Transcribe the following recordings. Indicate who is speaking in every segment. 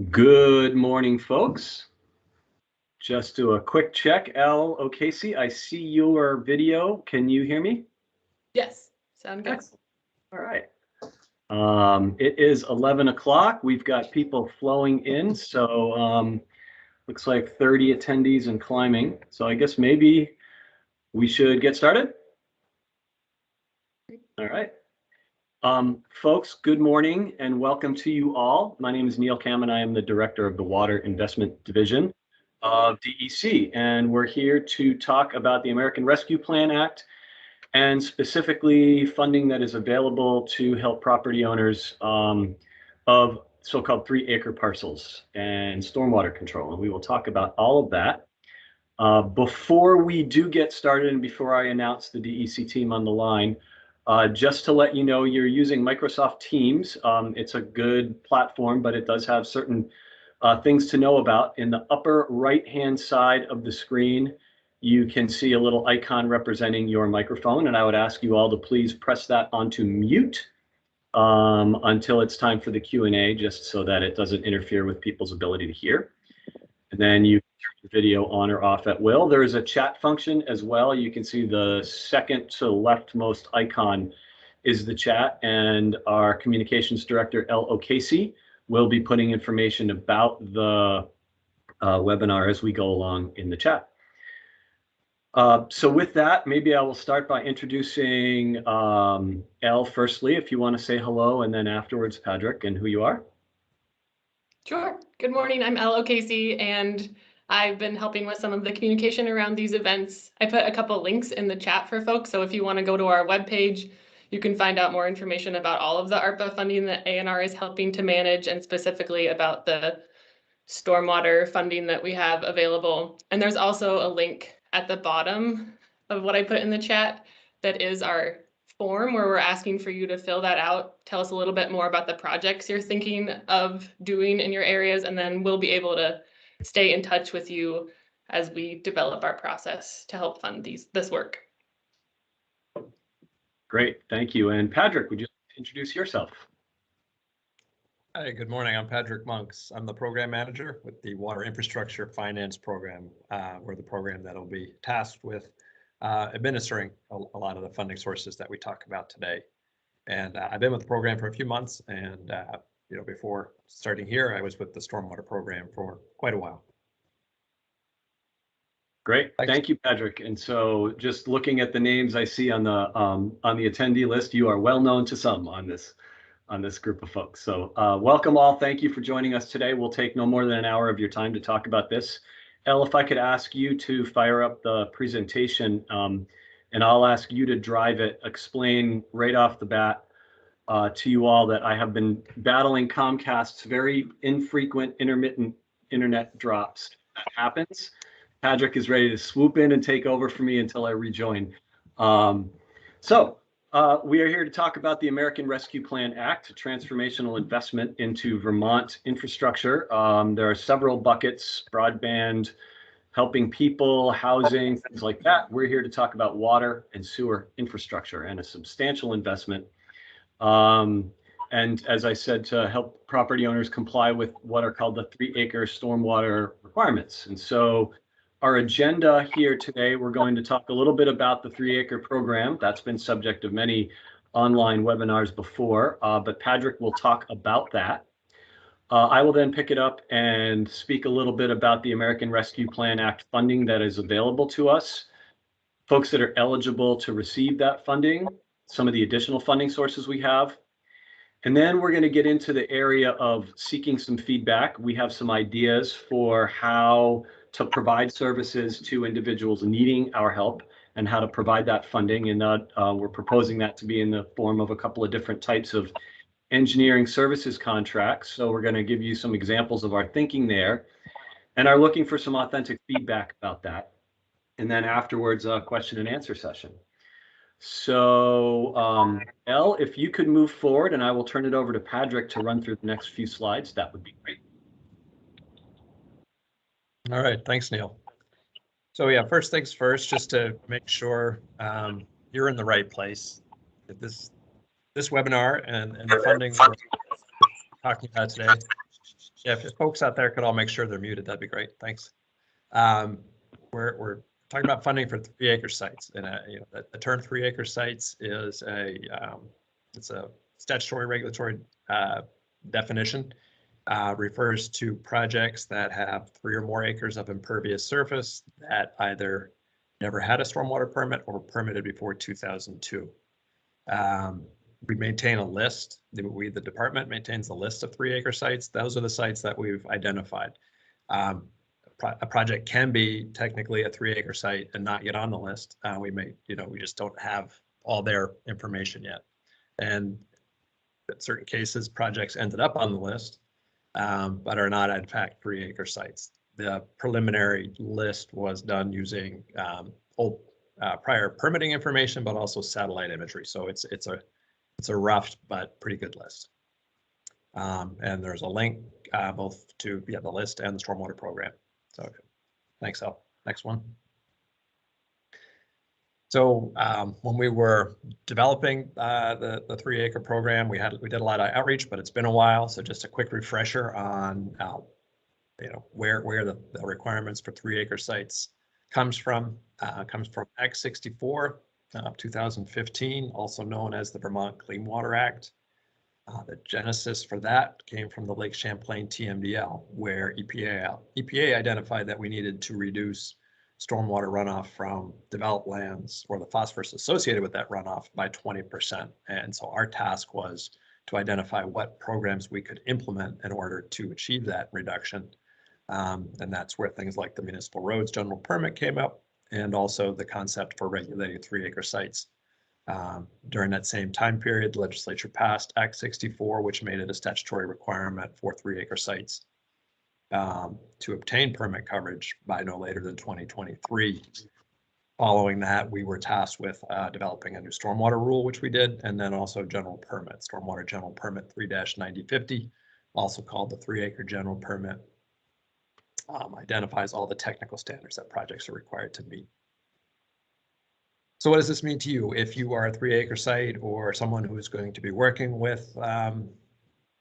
Speaker 1: Good morning, folks. Just do a quick check. L. O'Casey, I see your video. Can you hear me?
Speaker 2: Yes, sound good.
Speaker 1: Excellent. All right. It is 11 o'clock. We've got people flowing in, so looks like 30 attendees and climbing. So I guess maybe we should get started. All right. Folks, good morning and welcome to you all. My name is Neil Kamman. I am the Director of the Water Investment Division of DEC, and we're here to talk about the American Rescue Plan Act and specifically funding that is available to help property owners of so-called 3-acre parcels and stormwater control. And we will talk about all of that. Before we do get started and before I announce the DEC team on the line, just to let you know, you're using Microsoft Teams. It's a good platform, but it does have certain things to know about. In the upper right-hand side of the screen, you can see a little icon representing your microphone, and I would ask you all to please press that onto mute until it's time for the Q&A, just so that it doesn't interfere with people's ability to hear. And then you can turn the video on or off at will. There is a chat function as well. You can see the second to leftmost icon is the chat, and our communications director, L. O'Casey, will be putting information about the webinar as we go along in the chat. So with that, maybe I will start by introducing Elle firstly, if you want to say hello, and then afterwards, Padraic, and who you are.
Speaker 2: Sure. Good morning. I'm Elle O'Casey, and I've been helping with some of the communication around these events. I put a couple links in the chat for folks, so if you want to go to our webpage, you can find out more information about all of the ARPA funding that ANR is helping to manage, and specifically about the stormwater funding that we have available. And there's also a link at the bottom of what I put in the chat that is our form where we're asking for you to fill that out. Tell us a little bit more about the projects you're thinking of doing in your areas, and then we'll be able to stay in touch with you as we develop our process to help fund this work.
Speaker 1: Great, thank you. And Padraic, would you introduce yourself?
Speaker 3: Hi, good morning. I'm Padraic Monks. I'm the program manager with the Water Infrastructure Finance Program. We're the program that'll be tasked with administering a lot of the funding sources that we talk about today. And I've been with the program for a few months, and before starting here, I was with the Stormwater program for quite a while.
Speaker 1: Great, thank you, Padraic. And so, just looking at the names I see on the attendee list, you are well known to some on this group of folks. So welcome all. Thank you for joining us today. We'll take no more than an hour of your time to talk about this. Elle, if I could ask you to fire up the presentation, and I'll ask you to drive it, explain right off the bat to you all that I have been battling Comcast's very infrequent intermittent internet drops. That happens. Padraic is ready to swoop in and take over for me until I rejoin. We are here to talk about the American Rescue Plan Act, a transformational investment into Vermont infrastructure. There are several buckets: broadband, helping people, housing, things like that. We're here to talk about water and sewer infrastructure and a substantial investment. And as I said, to help property owners comply with what are called the 3-acre stormwater requirements. And so our agenda here today, we're going to talk a little bit about the 3-acre program. That's been subject of many online webinars before, but Padraic will talk about that. I will then pick it up and speak a little bit about the American Rescue Plan Act funding that is available to us, folks that are eligible to receive that funding, some of the additional funding sources we have. And then we're going to get into the area of seeking some feedback. We have some ideas for how to provide services to individuals needing our help and how to provide that funding. And we're proposing that to be in the form of a couple of different types of engineering services contracts. So we're going to give you some examples of our thinking there and are looking for some authentic feedback about that. And then afterwards, a question and answer session. So Elle, if you could move forward, and I will turn it over to Padraic to run through the next few slides, that would be great.
Speaker 3: All right, thanks, Neil. So yeah, first things first, just to make sure you're in the right place. This webinar and the funding we're talking about today Yeah, if folks out there could all make sure they're muted, that'd be great. Thanks. We're talking about funding for 3-acre sites, and the term 3-acre sites is it's a statutory regulatory definition. Refers to projects that have 3 or more acres of impervious surface that either never had a stormwater permit or were permitted before 2002. We maintain a list. The department maintains a list of 3-acre sites. Those are the sites that we've identified. A project can be technically a 3-acre site and not get on the list. We just don't have all their information yet. And in certain cases, projects ended up on the list, but are not in fact 3-acre sites. The preliminary list was done using old prior permitting information, but also satellite imagery. So it's a rough but pretty good list. And there's a link both to the list and the stormwater program. So thanks, Al. Next one. So when we were developing the 3-acre program, we did a lot of outreach, but it's been a while. So just a quick refresher on where the requirements for 3-acre sites comes from Act 64 of 2015, also known as the Vermont Clean Water Act. The genesis for that came from the Lake Champlain TMDL, where EPA identified that we needed to reduce stormwater runoff from developed lands, or the phosphorus associated with that runoff, by 20%. And so our task was to identify what programs we could implement in order to achieve that reduction. And that's where things like the municipal roads general permit came up, and also the concept for regulating 3-acre sites. During that same time period, the legislature passed Act 64, which made it a statutory requirement for 3-acre sites to obtain permit coverage by no later than 2023. Following that, we were tasked with developing a new stormwater rule, which we did, and then also general permit, Stormwater General Permit 3-9050, also called the 3-acre general permit, identifies all the technical standards that projects are required to meet. So what does this mean to you? If you are a 3-acre site or someone who is going to be working with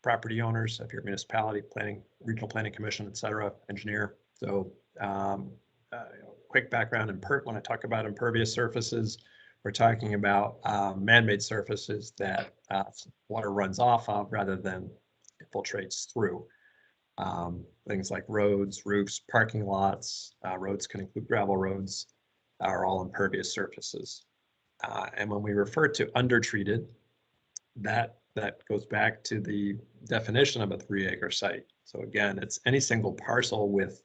Speaker 3: property owners, if you're a municipality, planning, regional planning commission, et cetera, engineer. So quick background, when I talk about impervious surfaces, we're talking about man-made surfaces that water runs off of rather than infiltrates through. Things like roads, roofs, parking lots, roads can include gravel roads, are all impervious surfaces. And when we refer to undertreated, that goes back to the definition of a 3-acre site. So again, it's any single parcel with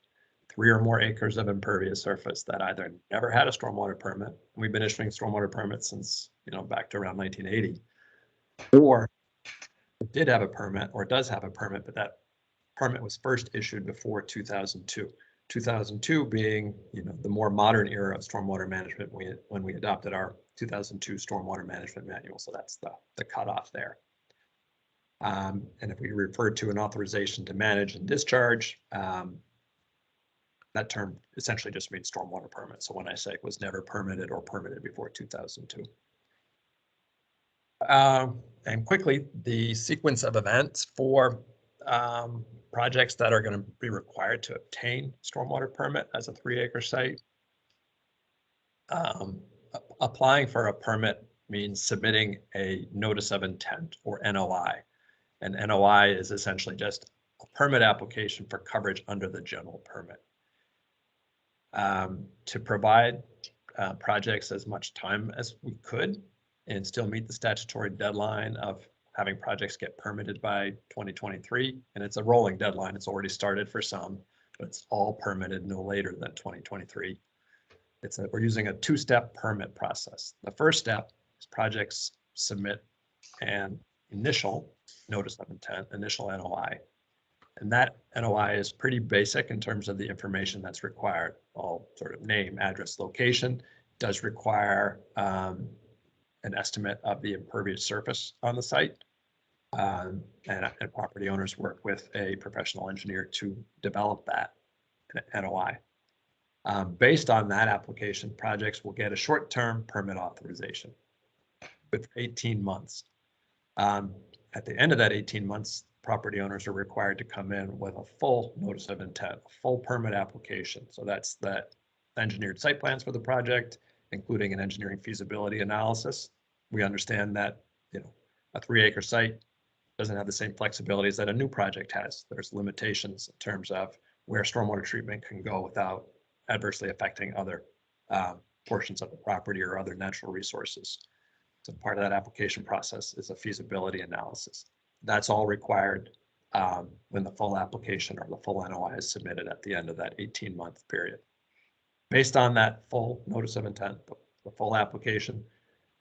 Speaker 3: 3 or more acres of impervious surface that either never had a stormwater permit, and we've been issuing stormwater permits since back to around 1980, or it did have a permit or does have a permit, but that permit was first issued before 2002. 2002 being the more modern era of stormwater management when we adopted our 2002 stormwater management manual. So that's the cutoff there. And if we refer to an authorization to manage and discharge, that term essentially just means stormwater permit. So when I say it was never permitted or permitted before 2002. And quickly, the sequence of events for projects that are going to be required to obtain stormwater permit as a 3-acre site. Applying for a permit means submitting a notice of intent, or NOI. And NOI is essentially just a permit application for coverage under the general permit. To provide projects as much time as we could and still meet the statutory deadline of having projects get permitted by 2023, and it's a rolling deadline. It's already started for some, but it's all permitted no later than 2023. We're using a 2-step permit process. The first step is projects submit an initial notice of intent, initial NOI, and that NOI is pretty basic in terms of the information that's required. All sort of name, address, location. It does require an estimate of the impervious surface on the site. And property owners work with a professional engineer to develop that NOI. Based on that application, projects will get a short-term permit authorization with 18 months. at the end of that 18 months, property owners are required to come in with a full notice of intent, a full permit application. So that's the engineered site plans for the project, including an engineering feasibility analysis. We understand that, you know, a 3-acre site doesn't have the same flexibilities that a new project has. There's limitations in terms of where stormwater treatment can go without adversely affecting other portions of the property or other natural resources. So part of that application process is a feasibility analysis. That's all required when the full application or the full NOI is submitted at the end of that 18-month period. Based on that full notice of intent, the full application,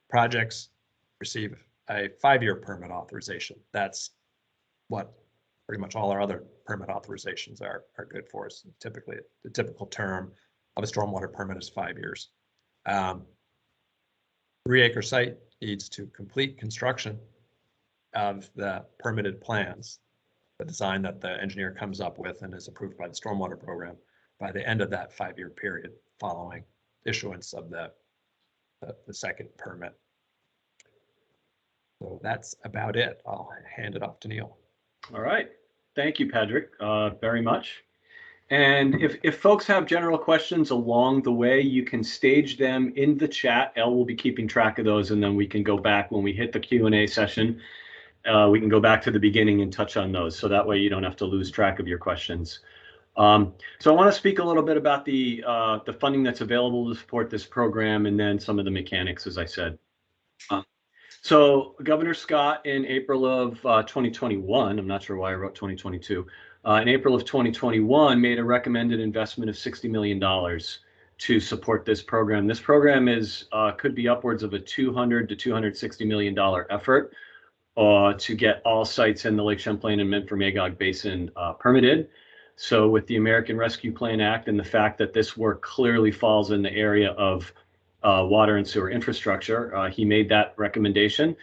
Speaker 3: projects receive a 5-year permit authorization. That's what pretty much all our other permit authorizations are good for us. Typically, the typical term of a stormwater permit is 5 years. 3-acre site needs to complete construction of the permitted plans, the design that the engineer comes up with and is approved by the stormwater program by the end of that 5-year period following issuance of the second permit. So that's about it. I'll hand it off to Neil.
Speaker 1: All right. Thank you, Padraic, very much. And if folks have general questions along the way, you can stage them in the chat. Elle will be keeping track of those, and then we can go back when we hit the Q&A session. We can go back to the beginning and touch on those. So that way you don't have to lose track of your questions. So I want to speak a little bit about the funding that's available to support this program, and then some of the mechanics, as I said. So Governor Scott in April of 2021, I'm not sure why I wrote 2022, in April of 2021 made a recommended investment of $60 million to support this program. This program could be upwards of a $200 to $260 million effort to get all sites in the Lake Champlain and Memphremagog Basin permitted. So with the American Rescue Plan Act and the fact that this work clearly falls in the area of water and sewer infrastructure, he made that recommendation.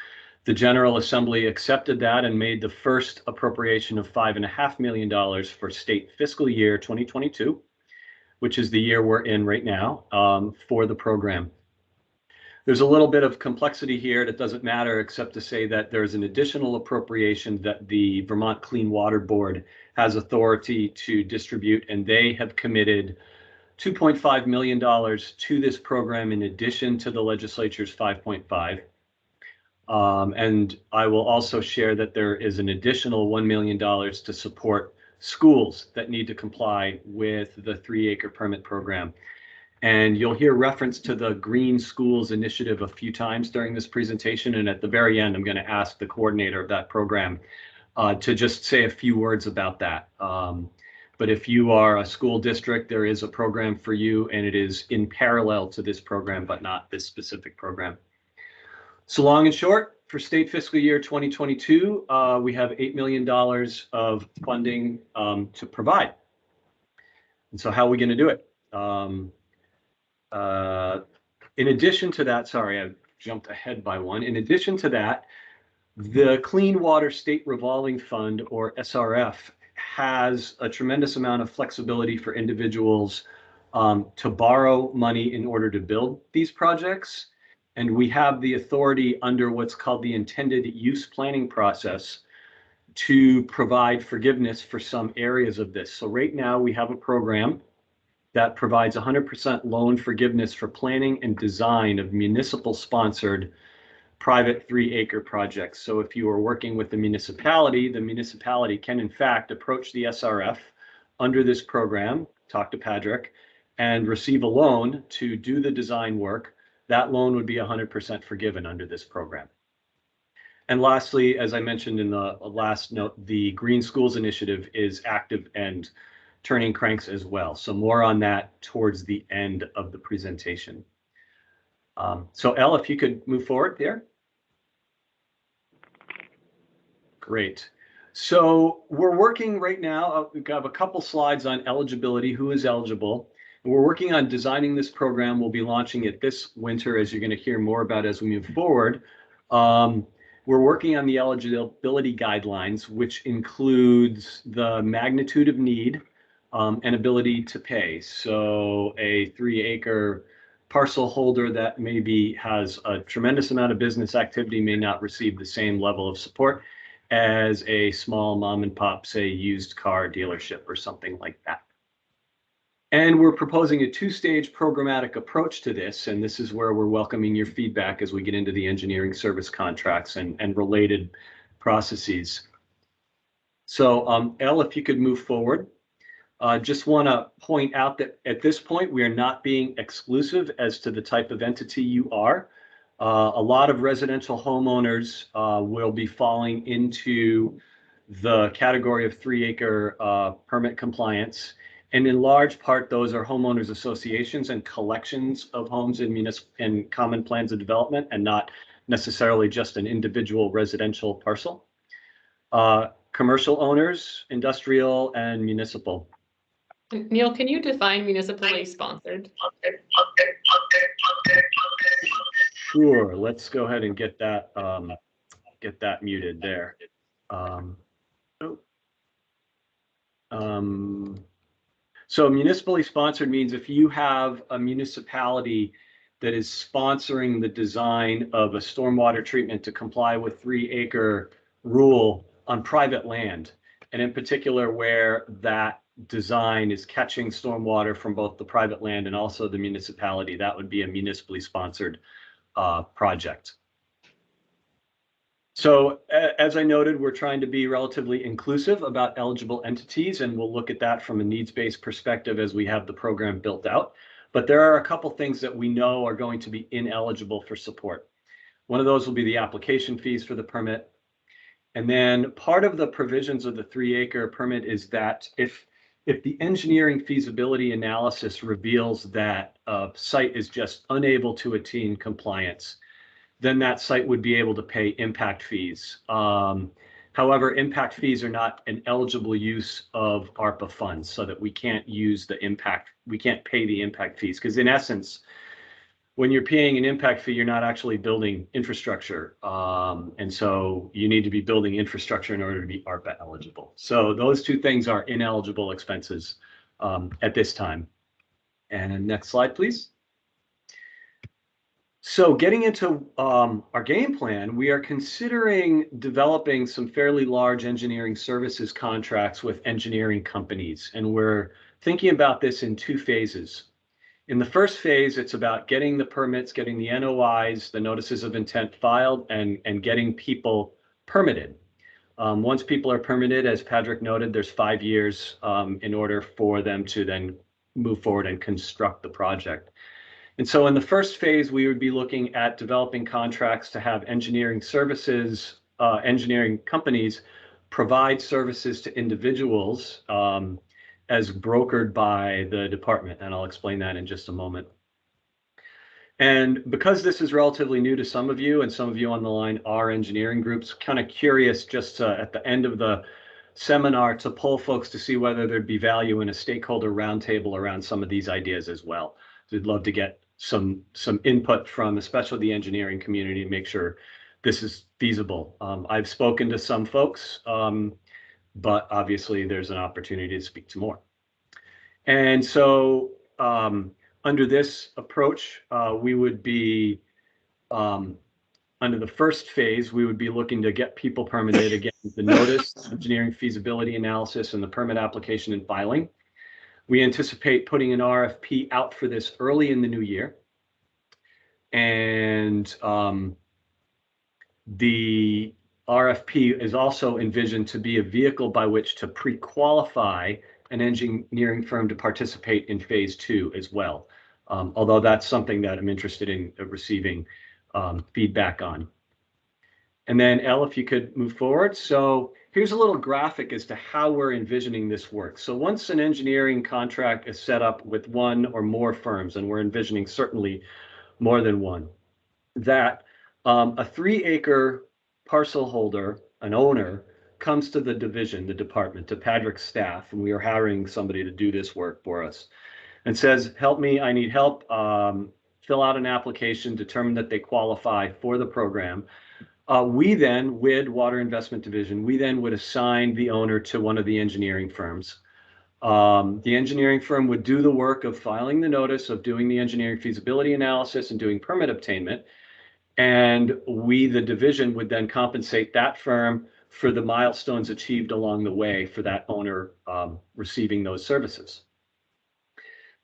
Speaker 1: The General Assembly accepted that and made the first appropriation of $5.5 million for state fiscal year 2022, which is the year we're in right now, for the program. There's a little bit of complexity here that doesn't matter, except to say that there's an additional appropriation that the Vermont Clean Water Board has authority to distribute, and they have committed $2.5 million to this program in addition to the legislature's 5.5. And I will also share that there is an additional $1 million to support schools that need to comply with the 3-acre permit program. And you'll hear reference to the Green Schools Initiative a few times during this presentation. And at the very end, I'm going to ask the coordinator of that program to just say a few words about that. But if you are a school district, there is a program for you, and it is in parallel to this program, but not this specific program. So long and short, for state fiscal year 2022, we have $8 million of funding to provide. And so how are we going to do it? In addition to that, sorry, I jumped ahead by one. In addition to that, the Clean Water State Revolving Fund, or SRF, has a tremendous amount of flexibility for individuals to borrow money in order to build these projects. And we have the authority under what's called the intended use planning process to provide forgiveness for some areas of this. So right now we have a program that provides 100% loan forgiveness for planning and design of municipal sponsored private 3-acre projects. So if you are working with the municipality can in fact approach the SRF under this program, talk to Padraic, and receive a loan to do the design work. That loan would be 100% forgiven under this program. And lastly, as I mentioned in the last note, the Green Schools Initiative is active and turning cranks as well. So more on that towards the end of the presentation. So Elle, if you could move forward there. Great. So we're working right now, we've got a couple slides on eligibility, who is eligible. We're working on designing this program. We'll be launching it this winter, as you're going to hear more about as we move forward. We're working on the eligibility guidelines, which includes the magnitude of need and ability to pay. So a 3-acre parcel holder that maybe has a tremendous amount of business activity may not receive the same level of support as a small mom and pop, say, used car dealership or something like that. And we're proposing a two-stage programmatic approach to this, and this is where we're welcoming your feedback as we get into the engineering service contracts and related processes. So Elle, if you could move forward. Just want to point out that at this point, we are not being exclusive as to the type of entity you are. A lot of residential homeowners will be falling into the category of 3-acre permit compliance. And in large part, those are homeowners associations and collections of homes in common plans of development, and not necessarily just an individual residential parcel. Commercial owners, industrial, and municipal.
Speaker 2: Neil, can you define municipally sponsored?
Speaker 1: Sure. Let's go ahead and get that muted there. So municipally sponsored means if you have a municipality that is sponsoring the design of a stormwater treatment to comply with 3-acre rule on private land, and in particular where that design is catching stormwater from both the private land and also the municipality, that would be a municipally sponsored project. So as I noted, we're trying to be relatively inclusive about eligible entities, and we'll look at that from a needs-based perspective as we have the program built out. But there are a couple things that we know are going to be ineligible for support. One of those will be the application fees for the permit. And then part of the provisions of the 3-acre permit is that if the engineering feasibility analysis reveals that a site is just unable to attain compliance, then that site would be able to pay impact fees. However, impact fees are not an eligible use of ARPA funds, so that we can't use the impact, we can't pay the impact fees, because in essence, when you're paying an impact fee, you're not actually building infrastructure. And so you need to be building infrastructure in order to be ARPA eligible. So those two things are ineligible expenses at this time. And next slide, please. So getting into our game plan, we are considering developing some fairly large engineering services contracts with engineering companies. And we're thinking about this in two phases. In the first phase, it's about getting the permits, getting the NOIs, the notices of intent filed, and getting people permitted. Once people are permitted, as Padraic noted, there's 5 years in order for them to then move forward and construct the project. And so in the first phase, we would be looking at developing contracts to have engineering services, engineering companies provide services to individuals as brokered by the department. And I'll explain that in just a moment. And because this is relatively new to some of you, and some of you on the line are engineering groups, kind of curious just at the end of the seminar to poll folks to see whether there'd be value in a stakeholder roundtable around some of these ideas as well. So we'd love to get some input from especially the engineering community to make sure this is feasible. I've spoken to some folks, but obviously there's an opportunity to speak to more. And so under this approach, we would be, under the first phase, we would be looking to get people permitted, again, the notice, engineering feasibility analysis, and the permit application and filing. We anticipate putting an RFP out for this early in the new year. And the RFP is also envisioned to be a vehicle by which to pre-qualify an engineering firm to participate in phase 2 as well. Although that's something that I'm interested in receiving feedback on. And then Elle, if you could move forward. So here's a little graphic as to how we're envisioning this work. So once an engineering contract is set up with one or more firms, and we're envisioning certainly more than one, that a 3-acre parcel holder, an owner, comes to the division, the department, to Padraic's staff, and we are hiring somebody to do this work for us, and says, help me, I need help, fill out an application, determine that they qualify for the program. We then, with Water Investment Division, we then would assign the owner to one of the engineering firms. The engineering firm would do the work of filing the notice, of doing the engineering feasibility analysis, and doing permit obtainment. And we, the division, would then compensate that firm for the milestones achieved along the way for that owner receiving those services.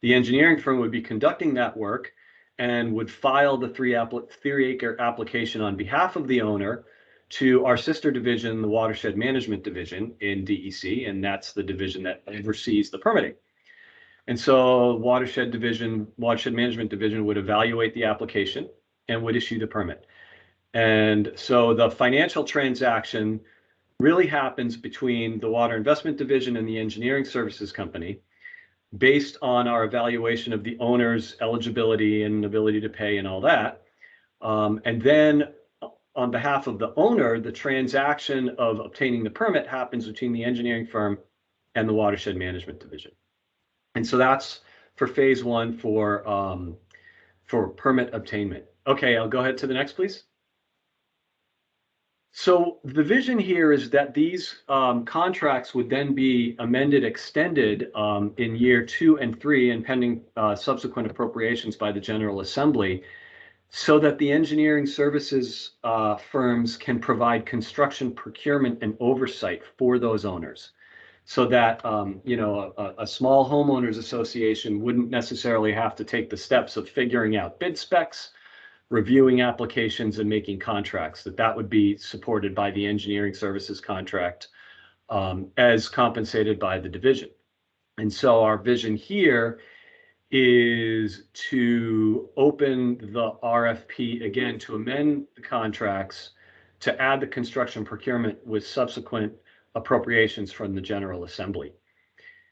Speaker 1: The engineering firm would be conducting that work and would file the 3-acre application on behalf of the owner to our sister division, the Watershed Management Division in DEC, and that's the division that oversees the permitting. And so Watershed Management Division would evaluate the application and would issue the permit. And so the financial transaction really happens between the Water Investment Division and the Engineering Services Company based on our evaluation of the owner's eligibility and ability to pay and all that. And then on behalf of the owner, the transaction of obtaining the permit happens between the engineering firm and the Watershed Management Division. And so that's for phase one for permit obtainment. Okay, I'll go ahead to the next, please. So the vision here is that these contracts would then be amended, extended in year 2 and 3 and pending subsequent appropriations by the General Assembly, so that the engineering services firms can provide construction procurement and oversight for those owners, so that a small homeowners association wouldn't necessarily have to take the steps of figuring out bid specs, reviewing applications, and making contracts. That would be supported by the engineering services contract as compensated by the division. And so our vision here is to open the RFP again, to amend the contracts, to add the construction procurement with subsequent appropriations from the General Assembly.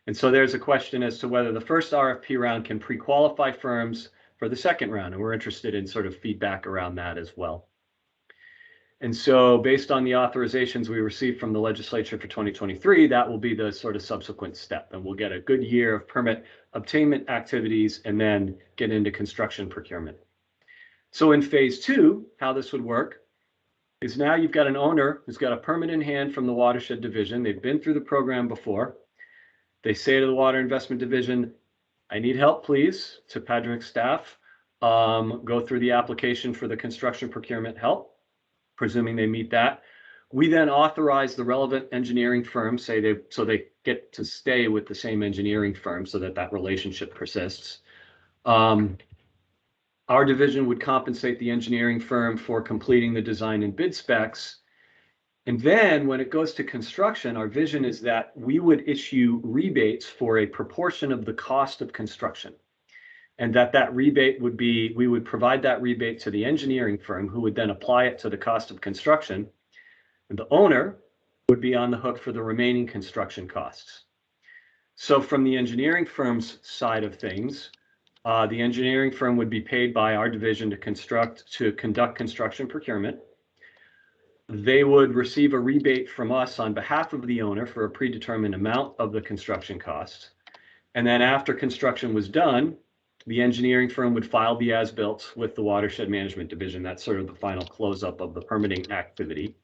Speaker 1: And so there's a question as to whether the first RFP round can pre-qualify firms for the second round, and we're interested in sort of feedback around that as well. And so based on the authorizations we received from the legislature for 2023, that will be the sort of subsequent step, and we'll get a good year of permit obtainment activities and then get into construction procurement. So in phase 2, how this would work is now you've got an owner who's got a permit in hand from the Watershed Division. They've been through the program before. They say to the Water Investment Division, I need help, please, to Padraic's staff. Go through the application for the construction procurement help, presuming they meet that. We then authorize the relevant engineering firm, so they get to stay with the same engineering firm so that that relationship persists. Our division would compensate the engineering firm for completing the design and bid specs. And then when it goes to construction, our vision is that we would issue rebates for a proportion of the cost of construction. And that rebate would be, we would provide that rebate to the engineering firm, who would then apply it to the cost of construction. And the owner would be on the hook for the remaining construction costs. So from the engineering firm's side of things, the engineering firm would be paid by our division to conduct construction procurement. They would receive a rebate from us on behalf of the owner for a predetermined amount of the construction cost. And then after construction was done, the engineering firm would file the as-built with the Watershed Management Division. That's sort of the final close-up of the permitting activity.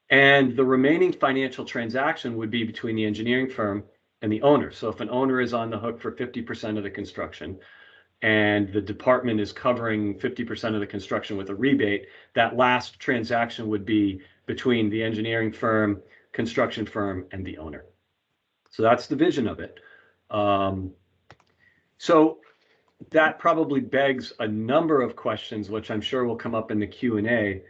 Speaker 1: And the remaining financial transaction would be between the engineering firm and the owner. So if an owner is on the hook for 50% of the construction, and the department is covering 50% of the construction with a rebate, that last transaction would be between the engineering firm, construction firm, and the owner. So that's the vision of it. So that probably begs a number of questions, which I'm sure will come up in the Q&A,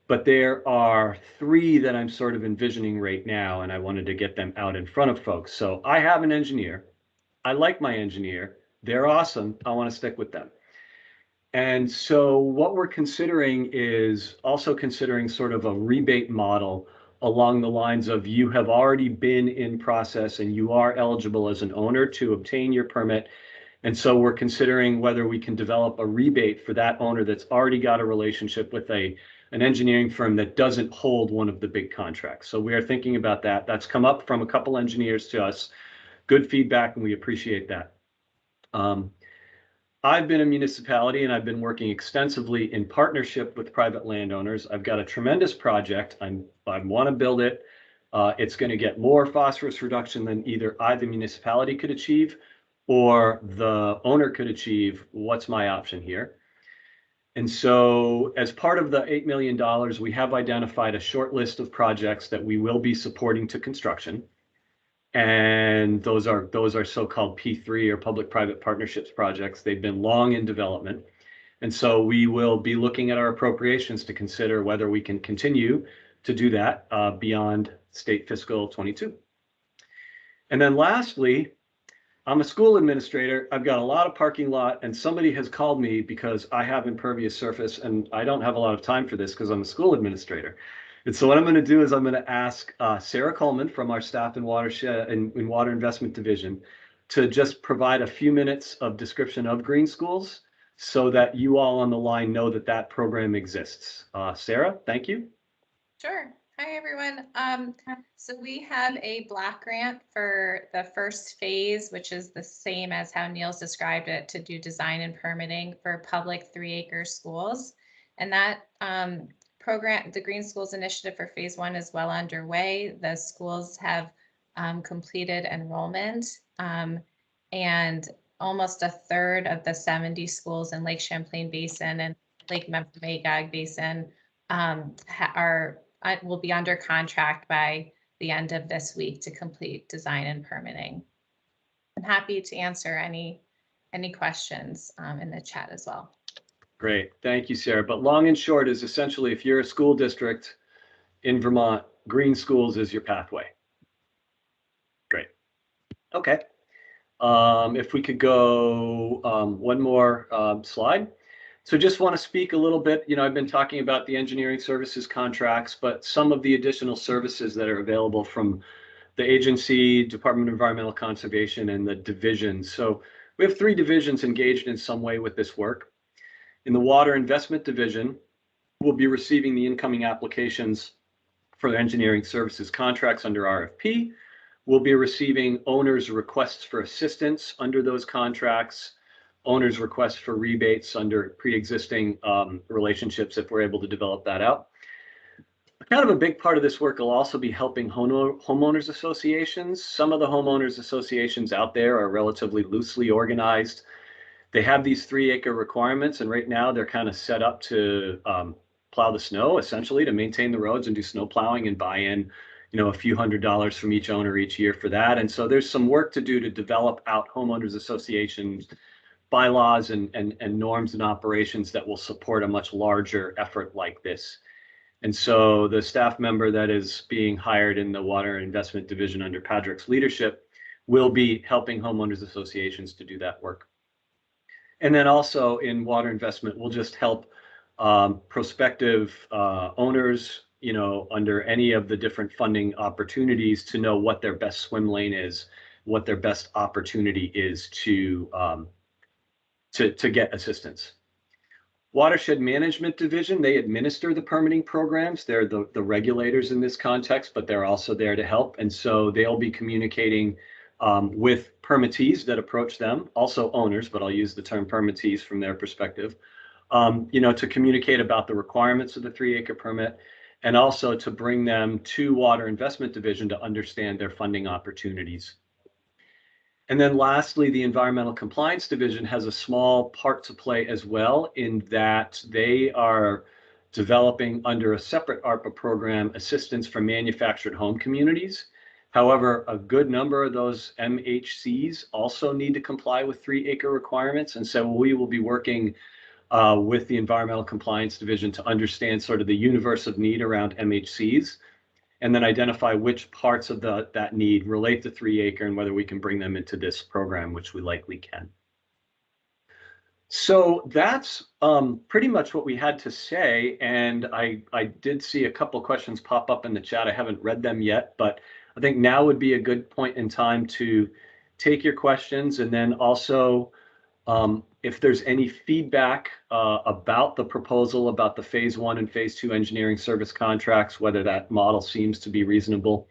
Speaker 1: but there are 3 that I'm sort of envisioning right now, and I wanted to get them out in front of folks. So I have an engineer. I like my engineer. They're awesome. I want to stick with them. And so what we're considering is also considering sort of a rebate model along the lines of, you have already been in process and you are eligible as an owner to obtain your permit. And so we're considering whether we can develop a rebate for that owner that's already got a relationship with an engineering firm that doesn't hold one of the big contracts. So we are thinking about that. That's come up from a couple engineers to us. Good feedback, and we appreciate that. I've been a municipality and I've been working extensively in partnership with private landowners. I've got a tremendous project. I want to build it. It's going to get more phosphorus reduction than either the municipality could achieve or the owner could achieve. What's my option here? And so as part of the $8 million, we have identified a short list of projects that we will be supporting to construction. And those are so-called P3 or public-private partnerships projects. They've been long in development. And so we will be looking at our appropriations to consider whether we can continue to do that beyond state fiscal 22. And then lastly, I'm a school administrator. I've got a lot of parking lot, and somebody has called me because I have impervious surface, and I don't have a lot of time for this because I'm a school administrator. And so what I'm going to do is I'm going to ask Sarah Coleman from our staff and watershed and Water Investment Division to just provide a few minutes of description of green schools so that you all on the line know that that program exists. Sarah, thank you.
Speaker 4: Sure. Hi, everyone. So we have a block grant for the first phase, which is the same as how Neil's described it, to do design and permitting for public 3-acre schools. And that program, the Green Schools Initiative for phase 1 is well underway. The schools have completed enrollment, and almost a third of the 70 schools in Lake Champlain Basin and Lake Memphremagog Basin will be under contract by the end of this week to complete design and permitting. I'm happy to answer any questions in the chat as well.
Speaker 1: Great, thank you, Sarah. But long and short is essentially, if you're a school district in Vermont, green schools is your pathway. Great. Okay. If we could go one more slide. So just want to speak a little bit, I've been talking about the engineering services contracts, but some of the additional services that are available from the agency, Department of Environmental Conservation, and the divisions. So we have 3 divisions engaged in some way with this work. In the Water Investment Division, we'll be receiving the incoming applications for the engineering services contracts under RFP. We'll be receiving owners' requests for assistance under those contracts, owners' requests for rebates under pre-existing relationships if we're able to develop that out. Kind of a big part of this work will also be helping homeowners associations. Some of the homeowners associations out there are relatively loosely organized. They have these 3-acre requirements, and right now they're kind of set up to plow the snow, essentially, to maintain the roads and do snow plowing and buy in, a few $100s from each owner each year for that. And so there's some work to do to develop out homeowners associations bylaws and norms and operations that will support a much larger effort like this. And so the staff member that is being hired in the Water Investment Division under Padraic's leadership will be helping homeowners associations to do that work. And then also in water investment, we'll just help prospective owners, under any of the different funding opportunities to know what their best swim lane is, what their best opportunity is to get assistance. Watershed Management Division, they administer the permitting programs. They're the regulators in this context, but they're also there to help. And so they'll be communicating with permittees that approach them, also owners, but I'll use the term permittees from their perspective, to communicate about the requirements of the 3-acre permit, and also to bring them to Water Investment Division to understand their funding opportunities. And then lastly, the Environmental Compliance Division has a small part to play as well, in that they are developing under a separate ARPA program assistance for manufactured home communities. However, a good number of those MHCs also need to comply with 3-acre requirements. And so we will be working with the Environmental Compliance Division to understand sort of the universe of need around MHCs, and then identify which parts of that need relate to 3-acre and whether we can bring them into this program, which we likely can. So that's pretty much what we had to say. And I did see a couple questions pop up in the chat. I haven't read them yet, but I think now would be a good point in time to take your questions. And then also, if there's any feedback about the proposal, about the phase 1 and phase 2 engineering service contracts, whether that model seems to be reasonable,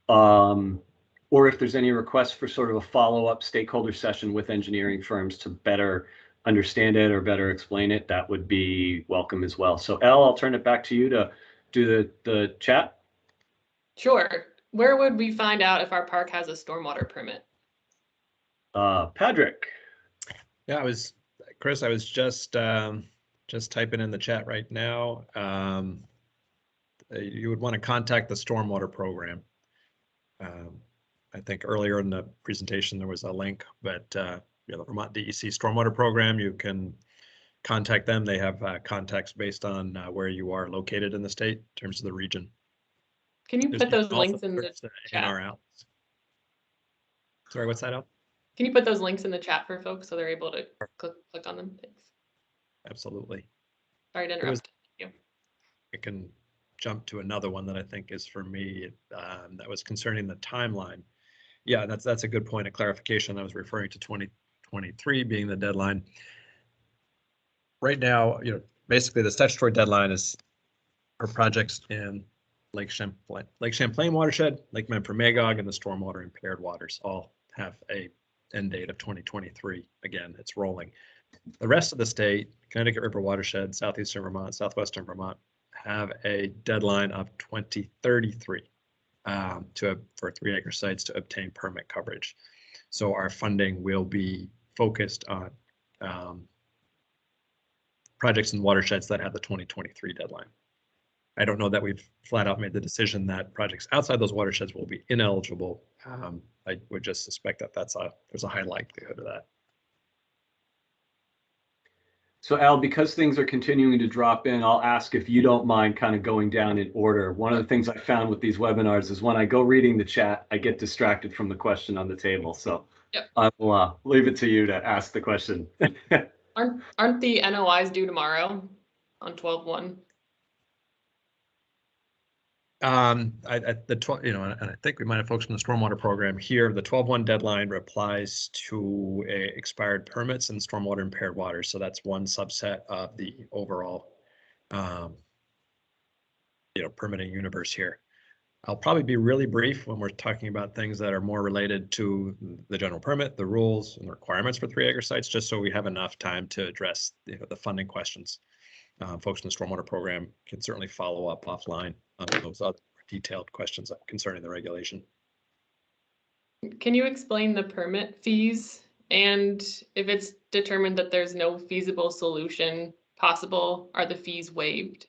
Speaker 1: or if there's any requests for sort of a follow-up stakeholder session with engineering firms to better understand it or better explain it, that would be welcome as well. So Elle, I'll turn it back to you to do the chat.
Speaker 2: Sure. Where would we find out if our park has a stormwater permit?
Speaker 1: Padraic.
Speaker 3: Yeah, Chris, I was just just type it in the chat right now. You would want to contact the Stormwater program. I think earlier in the presentation there was a link, but the Vermont DEC Stormwater program, you can contact them. They have contacts based on where you are located in the state in terms of the region.
Speaker 2: Can you put those links in the chat?
Speaker 3: ANR Out. Sorry, what's that, Al?
Speaker 2: Can you put those links in the chat for folks so they're able to click on them? Thanks.
Speaker 3: Absolutely.
Speaker 2: Sorry to interrupt. Thank you.
Speaker 3: I can jump to another one that I think is for me that was concerning the timeline. Yeah, that's a good point of clarification. I was referring to 2023 being the deadline. Right now, basically the statutory deadline is for projects in Lake Champlain watershed, Lake Memphremagog, and the stormwater impaired waters all have a end date of 2023. Again, it's rolling. The rest of the state, Connecticut River watershed, southeastern Vermont, southwestern Vermont, have a deadline of 2033 for 3-acre sites to obtain permit coverage. So our funding will be focused on projects and watersheds that have the 2023 deadline. I don't know that we've flat out made the decision that projects outside those watersheds will be ineligible. I would just suspect that there's a high likelihood of that.
Speaker 1: So Al, because things are continuing to drop in, I'll ask if you don't mind kind of going down in order. One of the things I found with these webinars is when I go reading the chat, I get distracted from the question on the table. So yep. I will leave it to you to ask the question.
Speaker 2: Aren't the NOIs due tomorrow on 12/1?
Speaker 3: And I think we might have folks from the stormwater program here. The 12/1 deadline applies to expired permits and stormwater impaired water. So that's one subset of the overall, permitting universe here. I'll probably be really brief when we're talking about things that are more related to the general permit, the rules and the requirements for 3-acre sites, just so we have enough time to address the funding questions. Folks in the stormwater program can certainly follow up offline on those other detailed questions concerning the regulation.
Speaker 2: Can you explain the permit fees, and if it's determined that there's no feasible solution possible, are the fees waived?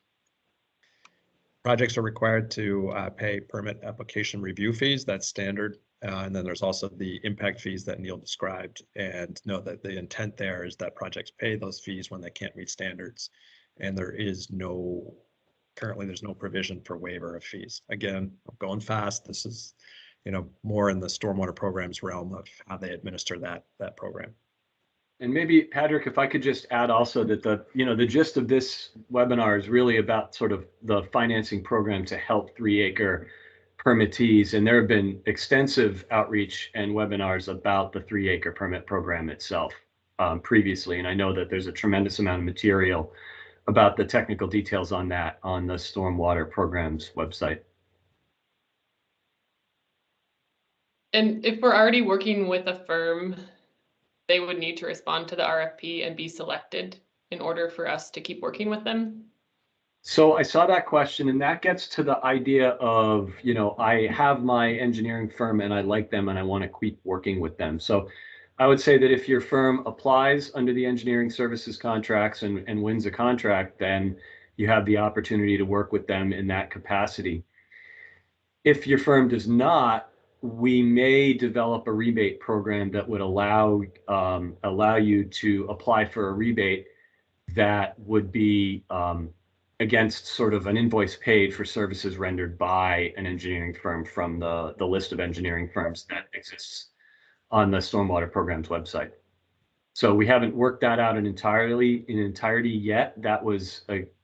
Speaker 3: Projects are required to pay permit application review fees. That's standard. And then there's also the impact fees that Neil described. And note that the intent there is that projects pay those fees when they can't meet standards. And currently there's no provision for waiver of fees. Again, I'm going fast. This is, more in the stormwater program's realm of how they administer that program.
Speaker 1: And maybe, Padraic, if I could just add also that the gist of this webinar is really about sort of the financing program to help 3-acre permittees. And there have been extensive outreach and webinars about the 3-acre permit program itself previously. And I know that there's a tremendous amount of material about the technical details on that on the Stormwater program's website.
Speaker 2: And if we're already working with a firm, they would need to respond to the RFP and be selected in order for us to keep working with them?
Speaker 1: So I saw that question, and that gets to the idea of, I have my engineering firm and I like them and I want to keep working with them. So I would say that if your firm applies under the engineering services contracts and wins a contract, then you have the opportunity to work with them in that capacity. If your firm does not, we may develop a rebate program that would allow you to apply for a rebate that would be against sort of an invoice paid for services rendered by an engineering firm from the list of engineering firms that exists on the Stormwater program's website. So we haven't worked that out in entirety yet. That was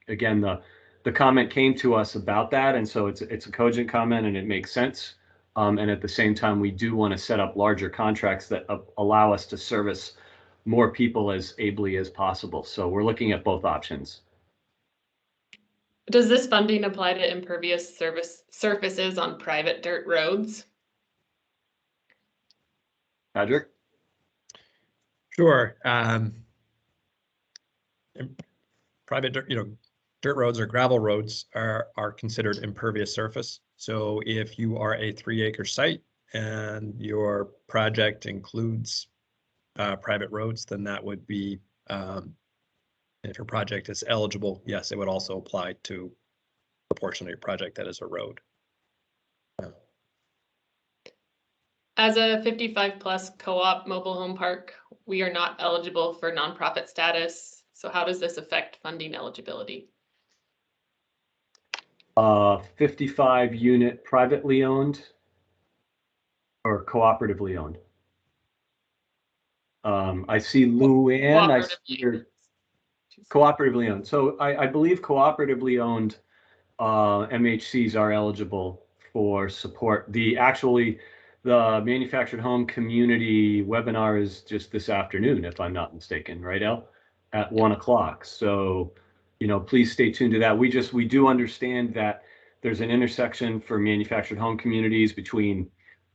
Speaker 1: again the comment came to us about that, and so it's a cogent comment and it makes sense. And at the same time, we do want to set up larger contracts that allow us to service more people as ably as possible. So we're looking at both options.
Speaker 2: Does this funding apply to impervious surfaces on private dirt roads?
Speaker 1: Padraic?
Speaker 3: Sure. Private dirt, dirt roads or gravel roads are considered impervious surface. So if you are a 3-acre site and your project includes private roads, then that would be If your project is eligible, yes, it would also apply to the portion of your project that is a road.
Speaker 2: As a 55 plus co-op mobile home park, we are not eligible for nonprofit status. So how does this affect funding eligibility?
Speaker 1: 55 unit privately owned or cooperatively owned? I see Luann, I see your cooperatively owned. So I believe cooperatively owned MHCs are eligible for support. The manufactured home community webinar is just this afternoon, if I'm not mistaken, right, El? At 1 o'clock. So, please stay tuned to that. We do understand that there's an intersection for manufactured home communities between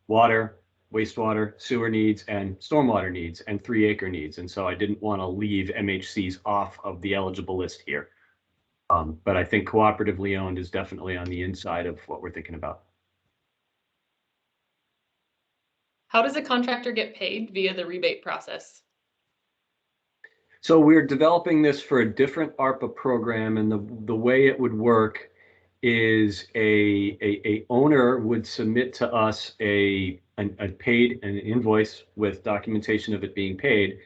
Speaker 1: water, wastewater, sewer needs, and stormwater needs, and 3-acre needs. And so I didn't want to leave MHCs off of the eligible list here. But I think cooperatively owned is definitely on the inside of what we're thinking about.
Speaker 2: How does a contractor get paid via the rebate process?
Speaker 1: So we're developing this for a different ARPA program, and the way it would work is a owner would submit to us an invoice with documentation of it being paid,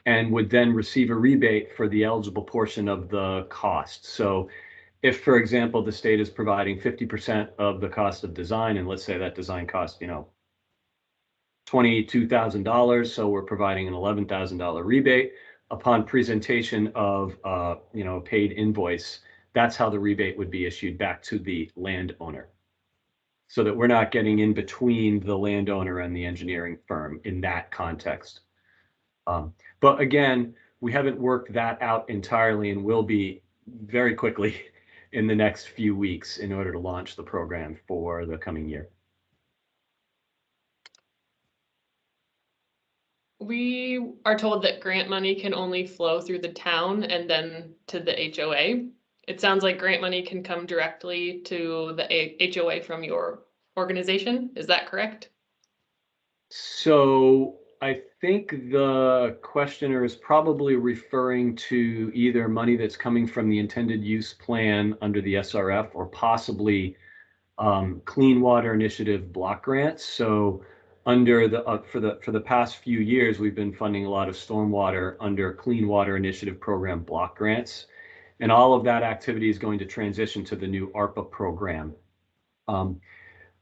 Speaker 1: and would then receive a rebate for the eligible portion of the cost. So if, for example, the state is providing 50% of the cost of design, and let's say that design cost, $22,000, so we're providing an $11,000 rebate upon presentation of a paid invoice. That's how the rebate would be issued back to the landowner, so that we're not getting in between the landowner and the engineering firm in that context. But again, we haven't worked that out entirely, and will be very quickly in the next few weeks in order to launch the program for the coming year.
Speaker 2: We are told that grant money can only flow through the town and then to the HOA. It sounds like grant money can come directly to the HOA from your organization. Is that correct?
Speaker 1: So I think the questioner is probably referring to either money that's coming from the intended use plan under the SRF, or possibly Clean Water Initiative block grants. So under the for the past few years, we've been funding a lot of stormwater under Clean Water Initiative program block grants, and all of that activity is going to transition to the new ARPA program.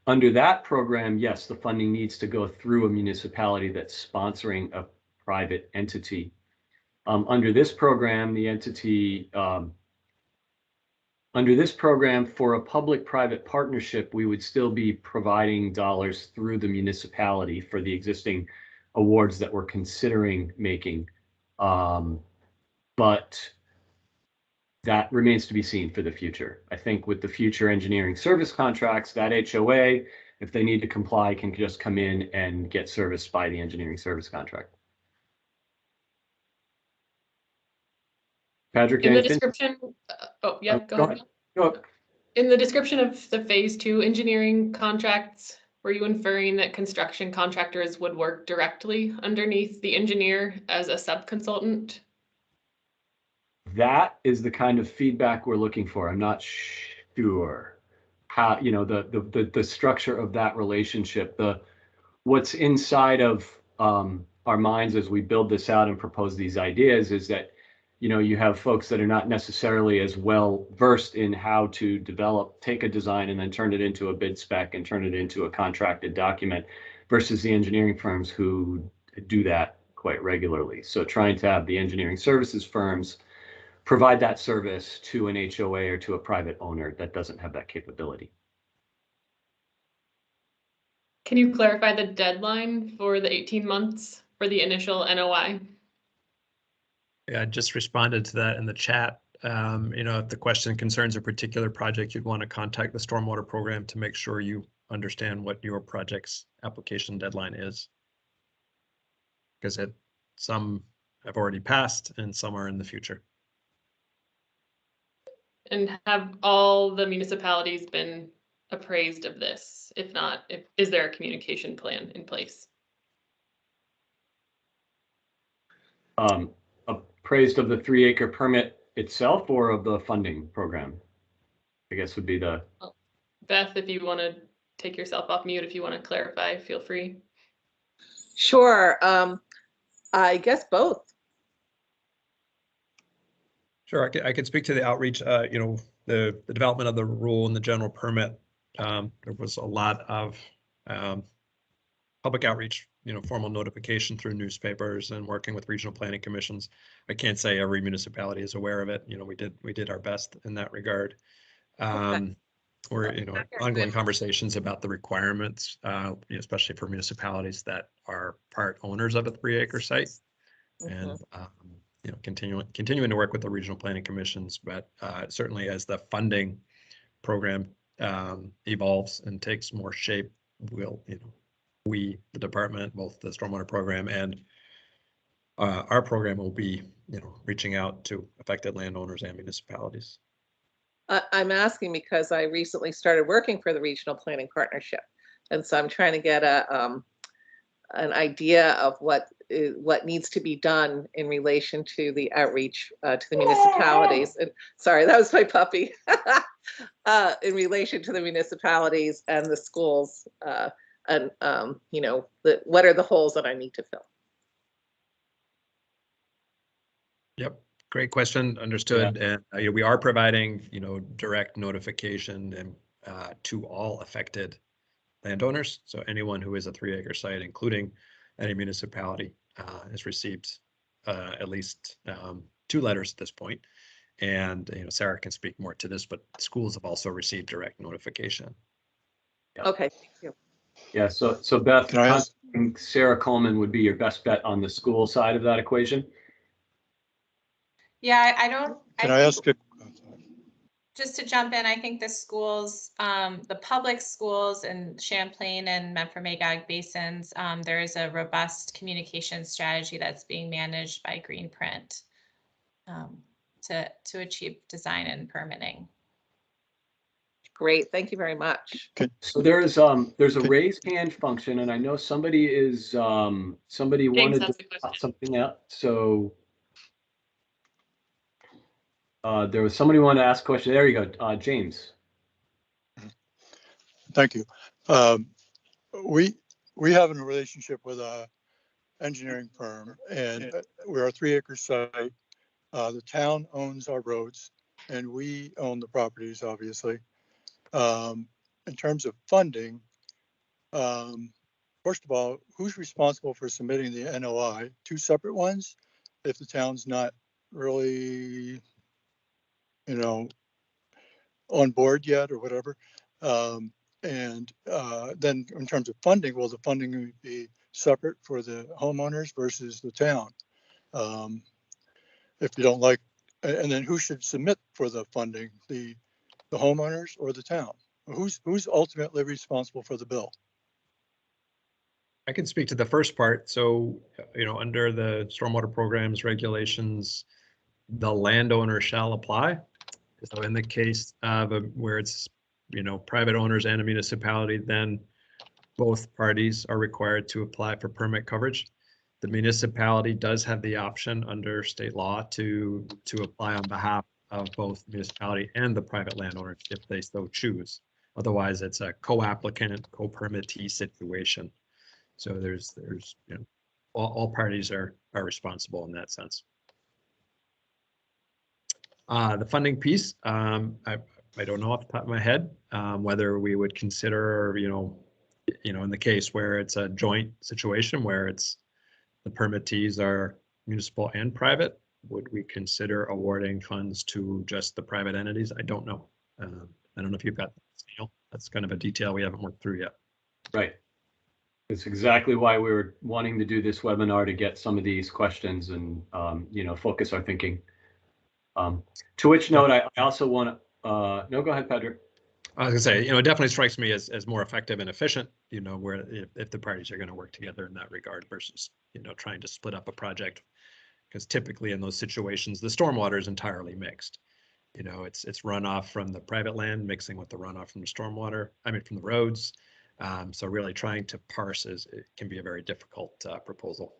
Speaker 1: Under that program, yes, the funding needs to go through a municipality that's sponsoring a private entity. Under this program, under this program, for a public-private partnership, we would still be providing dollars through the municipality for the existing awards that we're considering making. But that remains to be seen for the future. I think with the future engineering service contracts, that HOA, if they need to comply, can just come in and get serviced by the engineering service contract. Padraic,
Speaker 2: In the
Speaker 1: anything?
Speaker 2: description, go ahead.
Speaker 1: Go ahead.
Speaker 2: In the description of the phase 2 engineering contracts, were you inferring that construction contractors would work directly underneath the engineer as a subconsultant?
Speaker 1: That is the kind of feedback we're looking for. I'm not sure how, the structure of that relationship, what's inside of our minds as we build this out and propose these ideas is that, you have folks that are not necessarily as well versed in how to take a design and then turn it into a bid spec and turn it into a contracted document, versus the engineering firms who do that quite regularly. So trying to have the engineering services firms provide that service to an HOA or to a private owner that doesn't have that capability.
Speaker 2: Can you clarify the deadline for the 18 months for the initial NOI?
Speaker 3: Yeah, I just responded to that in the chat. If the question concerns a particular project, you'd want to contact the stormwater program to make sure you understand what your project's application deadline is. Because some have already passed and some are in the future.
Speaker 2: And have all the municipalities been appraised of this? If not, is there a communication plan in place?
Speaker 1: Appraised of the 3-acre permit itself or of the funding program? I guess would be the.
Speaker 2: Beth, if you want to take yourself off mute, if you want to clarify, feel free.
Speaker 5: Sure. I guess both.
Speaker 3: Sure, I could speak to the outreach, the development of the rule and the general permit. There was a lot of public outreach, formal notification through newspapers and working with regional planning commissions. I can't say every municipality is aware of it. We did our best in that regard. Or, ongoing conversations about the requirements, especially for municipalities that are part owners of a 3-acre site. And, continuing to work with the regional planning commissions, but certainly as the funding program evolves and takes more shape, we, the department, both the stormwater program and our program will be, reaching out to affected landowners and municipalities.
Speaker 5: I'm asking because I recently started working for the Regional Planning Partnership. And so I'm trying to get an idea of what needs to be done in relation to the outreach to the municipalities. And sorry, that was my puppy. In relation to the municipalities and the schools, and what are the holes that I need to fill?
Speaker 3: Yep. Great question. Understood. Yeah. And we are providing, direct notification and to all affected landowners. So anyone who is a 3-acre site, including any municipality, has received at least 2 letters at this point. And Sarah can speak more to this, but schools have also received direct notification.
Speaker 1: Yeah.
Speaker 5: Okay, thank you.
Speaker 1: Yeah. So Beth, Sarah Coleman would be your best bet on the school side of that equation.
Speaker 4: Yeah, I don't.
Speaker 6: Can I ask a?
Speaker 4: Just to jump in, I think the schools, the public schools in Champlain and Memphremagog basins, there is a robust communication strategy that's being managed by Greenprint to achieve design and permitting.
Speaker 5: Great, thank you very much.
Speaker 1: So there's a raise hand function, and I know somebody wanted to put something out. So. There was somebody who wanted to ask a question. There you go, James.
Speaker 6: Thank you. We have a relationship with a engineering firm, and we're a 3-acre site. The town owns our roads, and we own the properties, obviously. In terms of funding, first of all, who's responsible for submitting the NOI? 2 separate ones, if the town's not really on board yet or whatever. And then in terms of funding, will the funding be separate for the homeowners versus the town? If you don't like, and then who should submit for the funding, the homeowners or the town? Who's ultimately responsible for the bill?
Speaker 3: I can speak to the first part. So, under the stormwater programs regulations, the landowner shall apply. So in the case of where it's, private owners and a municipality, then both parties are required to apply for permit coverage. The municipality does have the option under state law to apply on behalf of both municipality and the private landowner if they so choose. Otherwise, it's a co-applicant, co-permittee situation. So there's all parties are responsible in that sense. The funding piece, I don't know off the top of my head whether we would consider, in the case where it's a joint situation where it's the permittees are municipal and private, would we consider awarding funds to just the private entities? I don't know. I don't know if you've got that, Neil. That's kind of a detail we haven't worked through yet.
Speaker 1: Right. It's exactly why we were wanting to do this webinar, to get some of these questions and, focus our thinking. To which note, I also want to, no, go ahead, Padraic.
Speaker 3: I was gonna say, it definitely strikes me as more effective and efficient, where if the parties are going to work together in that regard versus, trying to split up a project. Because typically in those situations, the stormwater is entirely mixed. It's runoff from the private land mixing with the runoff from the stormwater, from the roads. So really trying to parse it can be a very difficult proposal.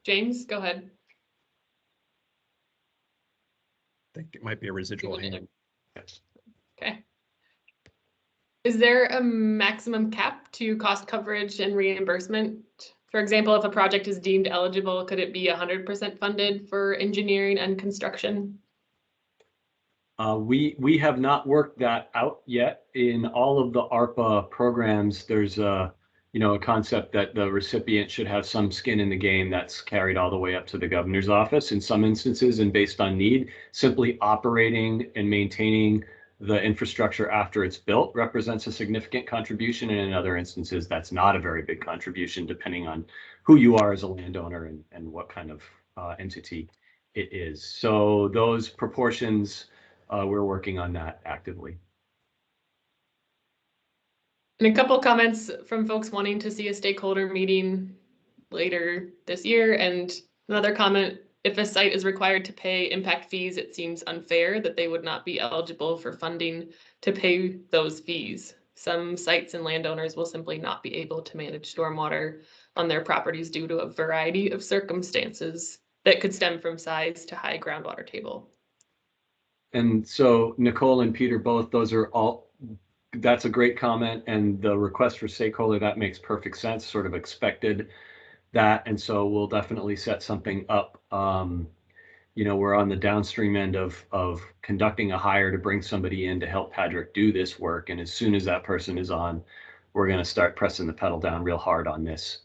Speaker 2: James, go ahead.
Speaker 3: think it might be a residual hanging.
Speaker 2: Okay. Is there a maximum cap to cost coverage and reimbursement? For example, if a project is deemed eligible, could it be 100% funded for engineering and construction?
Speaker 1: We have not worked that out yet. In all of the ARPA programs, there's a concept that the recipient should have some skin in the game that's carried all the way up to the governor's office in some instances, and based on need, simply operating and maintaining the infrastructure after it's built represents a significant contribution. And in other instances, that's not a very big contribution, depending on who you are as a landowner and what kind of entity it is. So those proportions, we're working on that actively.
Speaker 2: And a couple comments from folks wanting to see a stakeholder meeting later this year. And another comment, if a site is required to pay impact fees, it seems unfair that they would not be eligible for funding to pay those fees. Some sites and landowners will simply not be able to manage stormwater on their properties due to a variety of circumstances that could stem from size to high groundwater table. And
Speaker 1: so Nicole and Peter, both those are all, that's a great comment. And the request for stakeholder, that makes perfect sense, sort of expected that. And so we'll definitely set something up. We're on the downstream end of conducting a hire to bring somebody in to help Padraic do this work. And as soon as that person is on, we're going to start pressing the pedal down real hard on this.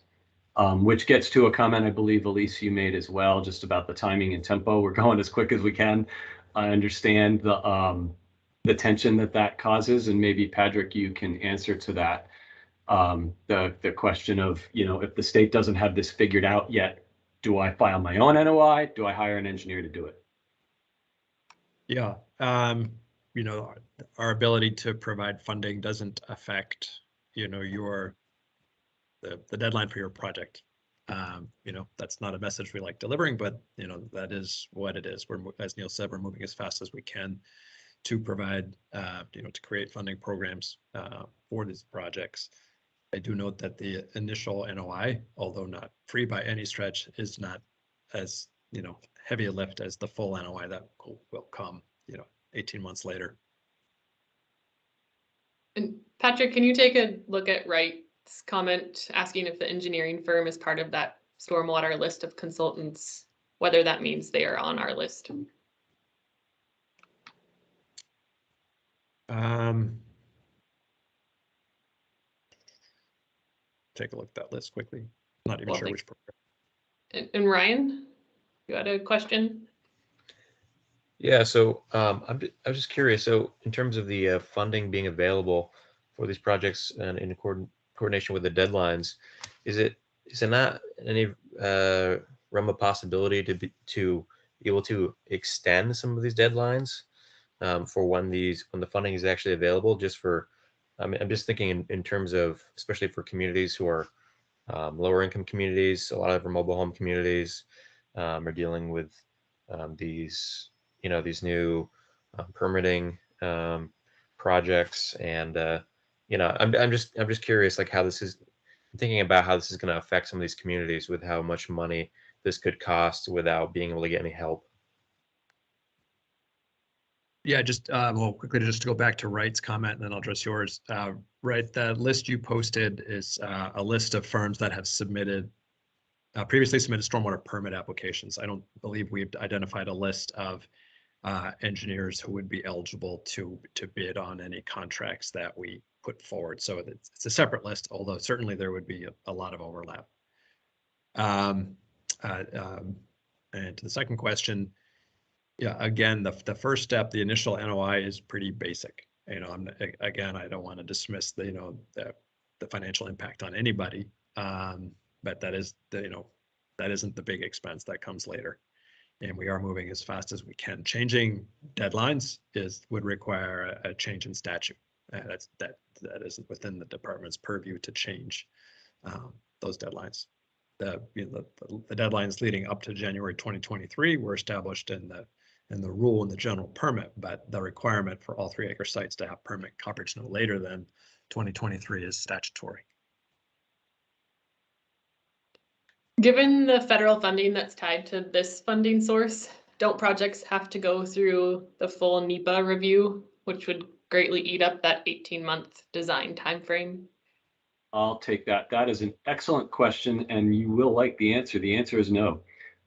Speaker 1: Which gets to a comment I believe, Elise, you made as well, just about the timing and tempo. We're going as quick as we can. I understand the tension that causes, and maybe Padraic, you can answer to that. The question of, if the state doesn't have this figured out yet, do I file my own NOI? Do I hire an engineer to do it?
Speaker 3: Yeah, our ability to provide funding doesn't affect, the deadline for your project. That's not a message we like delivering, but that is what it is. As Neil said, we're moving as fast as we can to provide, to create funding programs for these projects. I do note that the initial NOI, although not free by any stretch, is not as heavy a lift as the full NOI that will come 18 months later.
Speaker 2: And Patrick, can you take a look at Wright's comment asking if the engineering firm is part of that stormwater list of consultants, whether that means they are on our list?
Speaker 3: Take a look at that list quickly. Not even sure which program.
Speaker 2: And Ryan, you had a question?
Speaker 7: Yeah, so I was just curious. So in terms of the funding being available for these projects and in coordination with the deadlines, is it not any realm of possibility to be able to extend some of these deadlines for when the funding is actually available? Just for, I'm just thinking in terms of, especially for communities who are lower income communities. A lot of our mobile home communities are dealing with these new permitting projects, and I'm just curious, like, how this is, I'm thinking about how this is going to affect some of these communities with how much money this could cost without being able to get any help.
Speaker 3: Yeah, just well, quickly, just to go back to Wright's comment, and then I'll address yours. Wright, the list you posted is a list of firms that have previously submitted stormwater permit applications. I don't believe we've identified a list of engineers who would be eligible to bid on any contracts that we put forward. So it's a separate list, although certainly there would be a lot of overlap. And to the second question, yeah, again, the first step, the initial NOI, is pretty basic. I don't want to dismiss the financial impact on anybody, but that isn't the big expense that comes later. And we are moving as fast as we can. Changing deadlines would require a change in statute. That isn't within the department's purview to change those deadlines. The deadlines leading up to January 2023 were established in the rule in the general permit, but the requirement for all 3 acre sites to have permit coverage no later than 2023 is statutory.
Speaker 2: Given the federal funding that's tied to this funding source, don't projects have to go through the full NEPA review, which would greatly eat up that 18-month design timeframe?
Speaker 1: I'll take that. That is an excellent question, and you will like the answer. The answer is no.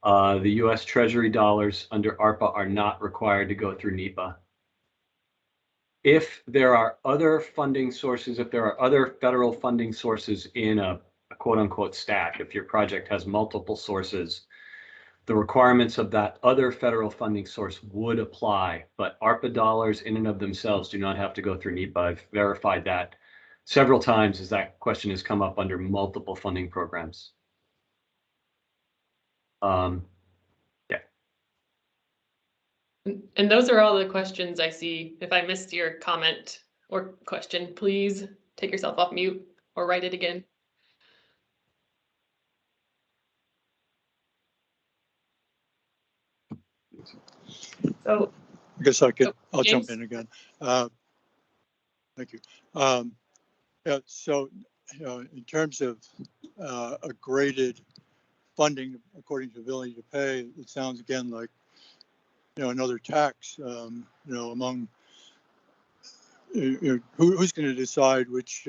Speaker 1: The U.S. Treasury dollars under ARPA are not required to go through NEPA. If there are other funding sources, if there are other federal funding sources in a quote unquote stack, if your project has multiple sources, the requirements of that other federal funding source would apply, but ARPA dollars in and of themselves do not have to go through NEPA. I've verified that several times as that question has come up under multiple funding programs. Yeah.
Speaker 2: And those are all the questions I see. If I missed your comment or question, please take yourself off mute or write it again. So
Speaker 6: I guess I'll jump in again. Thank you. Yeah, so, in terms of a graded funding according to ability to pay, it sounds again like, another tax, among, who's going to decide which